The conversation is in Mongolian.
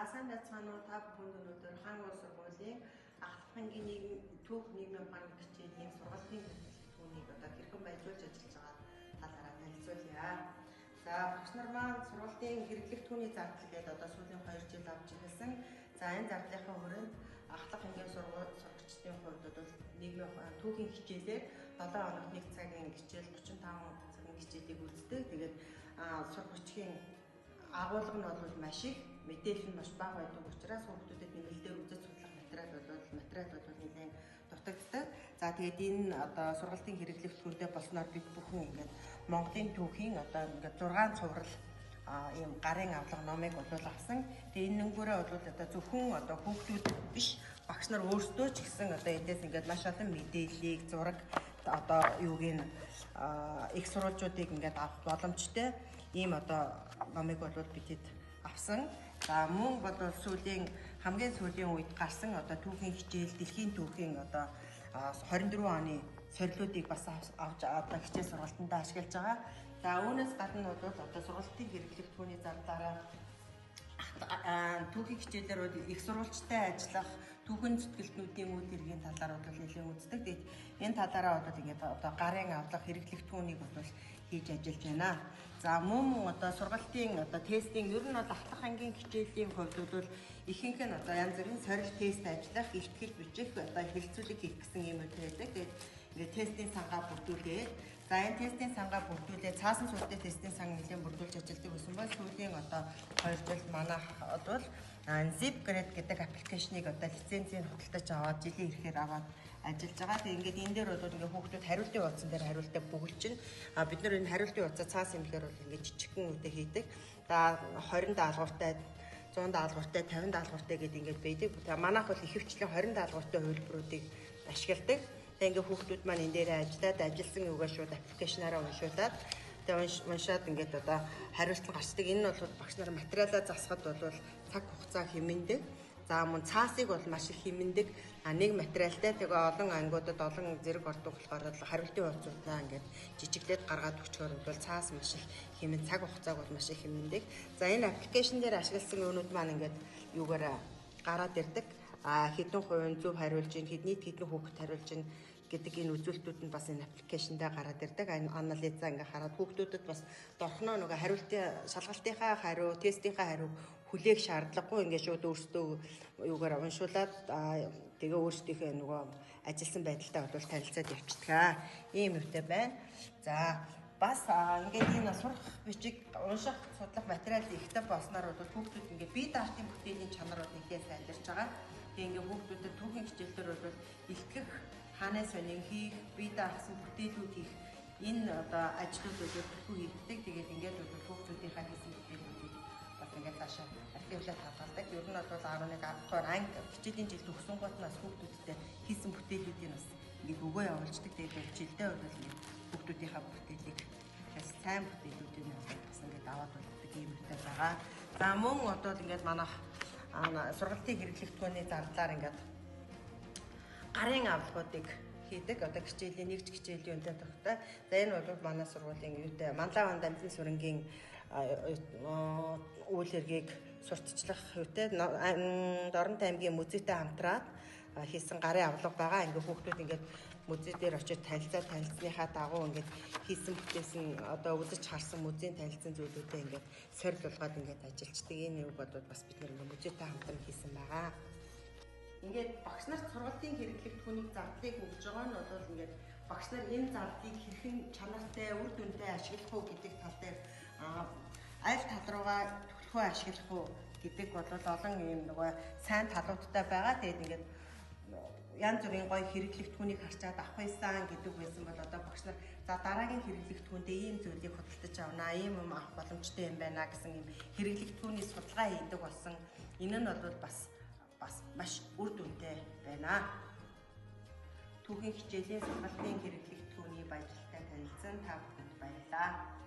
За сайн байцгаана уу та бүхэнд өнөөдөр хаан улс сургуулийн ахлахангийн түүх нийгмийн ухааны хичээлийн сургалтын төлөвлөгөөнийг хэрхэн баяжуулж ажиллаж байгаа талаараа танилцуулъя. За багш нар маань сургалтын хэрэглэх түүний зардал гэдэг сүүлийн 2 жил авч ирсэн. За энэ зардлынхаа хүрээнд ахлахангийн сургагчдын хувьд нийгмийн ухааны түүхийн хичээлээр 7 хоногт 1 цагийн хичээл 35 цагийн хичээлийг үздэг. Тэгээд сургагчийн агуулга нь бол маш их, мэдээлэл нь маш бага байдаг учраас хүүхдүүдэд нэмэлтээр үзэж судлах материал бол нэлээд дутагддаг. За тэгээд энэ сургалтын хэрэглэх түүндээ болсноор бид бүхэн Монголын түүхийн 6 цуврал ийм гарын авлага номыг авсан. Тэгээд энэ нүгээрээ зөвхөн хүүхдүүд биш, багш нар өөрсдөө ч гэсэн эндээс маш олон мэдээллийг, зураг их сурвалжуудыг авах боломжтой. Ийм номыг бидэд авсан. За мөн хамгийн сүүлийн үед гарсан түүхийн хичээл, дэлхийн түүхийн 24 оны сорилтуудыг бас авч хичээл сургалтандаа ашиглаж байгаа. За үүнээс гадна сургалтын хэрэглэх түүний зардлаараа түүхийн хичээлээр их сурвалжтай ажиллах түүхэн зүтгэлтнүүдийн үйл хэргийн талаар нэлээд үздэг. Тэгээд энэ талаараа гарын авлага хэрэглэх түүнийг хийж ажиллаж байна. За мөн сургалтын тестийн ер нь ахлах ангийн хичээлийн хувьд ихэнх нь янз бүрийн сорилт тест ажиллах, илтгэл бичих, хэлэлцүүлэг хийх гэсэн юм байдаг. Тэгээд тестийн сангаа бүрдүүлээд энэ тестийн сангаа бүрдүүлээд цаасан сүлдээ тестийн сан нэлээд бүрдүүлж ажилладаг гэсэн бол сүүлийн 2 жил манайх Zipgrade гэдэг аппликейшнийг лицензийг худалдаж аваад жилийн ирэхээр аваад ажиллаж байгаа. Тэгээд энэ дээр хүүхдүүд хариултын хуудсан дээр хариултаа бөглөж байна. Бид нар энэ хариултын хуудсаа цаасан имлэхээр жижигхэн үедээ хийдэг. За 20 даалгавартай, 100 даалгавартай, 50 даалгавартай гэдэг байдаг. Манайх бол ихэвчлэн 20 даалгавартай хувилбаруудыг ашигладаг. Тэгээд хүүхдүүд маань энэ дээр ажилласан үгээ шууд аппликейшнаараа уншуулад уншаад хариулт гарчдаг. Энэ нь багш нар материалаа засахад цаг хугацаа хэмнэдэг. За мөн цаасыг маш их хэмнэдэг. Нэг материалтай олон ангиудад олон зэрэг ордог болохоор хариултын хуудсуудаа жижиглээд гаргаад өгчөөр цаас маш их хэмнэн, цаг хугацааг маш их хэмнэдэг. За энэ аппликейшн дээр ашигласан юмнууд маань юугаар гараад ирдэг. Хэдэн хувийн зөв хариулж ийн, хэдэн хүүхэд хариулж ийн гэдэг энэ үзүүлэлтүүд нь бас энэ аппликейшндээ гараад ирдэг. Анализаа хараад хүүхдүүдэд бас дорхноо хариултын шалгалтынхаа хариу, тестийнхаа хариу хүлээх шаардлагагүй шууд өөрсдөө юугаар уншуулад тэгээ өөрсдийнхөө ажилласан байдалтай танилцаад явчихдаг. Ийм юмтай байна. За бас энэ сурах, бичиг, унших, судлах материал ихтэй болсноор хүүхдүүд бие даартын бүтээлийн чанар ихээс сайжирч байгаа. Тэгээд хүүхдүүдэд түүхийн хичээлээр илтгэх, хаанаас сонин хийх, бие даасан бүтээлүүд хийх энэ ажлууд төлхөө хийгддэг. Тэгээд хүүхдүүдийнхээ хийсэн бүтээлүүдийг бас цаашаа активлаад хадгалдаг. Ер нь 11 дугаар анги хичээлийн жил төгсөн гот нас хүүхдүүдтэй хийсэн бүтээлүүдийг бас өгөө явуулждаг. Тэгээд жилдээ хүүхдүүдийнхээ бүтээлийг сайн бүтээлүүдийг бас аваад болдог юм үүтэй байгаа. За мөн манайх сургалтын хэрэглэх түүний зардлаар гарын авлагуудыг хийдэг. Хичээлийн нэг хичээлийн үнэтэй тогтоо. За энэ бол манай сургуулийн Манлайван Дамжин сүрэнгийн үйл хэргийг сурталчлах Дорнот аймгийн музейтэй хамтраад хийсэн гарын авлага байгаа. Хүүхдүүд музей дээр очиж танилцсныхаа дагуу хийсэн бүтээсэн үзэж харсан музейн танилцсан зүйлүүдээ сорил болгоод ажилладаг. Энэ үг бас бид нэр музейтэй хамтран хийсэн байгаа. Багш нарт сургалтын хэрэглэх түүний зардлыг өгж байгаа нь бол багш нар энэ зардлыг хэрхэн чанартай, үр дүнтэй ашиглах уу гэдэг тал дээр аль тал руугаа төлхөө ашиглах уу гэдэг олон ийм сайн талуудтай байгаа. Тэгээд янз бүрийн гоё хэрэглэх түүнийг харчаад авах байсан гэдэг байсан бол багш нар дараагийн хэрэглэх түүндээ ийм зүйлийг худалдаж авнаа, ийм юм авах боломжтой юм байна гэсэн ийм хэрэглэх түүний судалгаа хийдэг болсон. Энэ нь бас маш үр дүнтэй байна. Түүхийн хичээлийн сургалтын хэрэглэх түүний баярлалтай танилцсан та бүхэнд баярлалаа.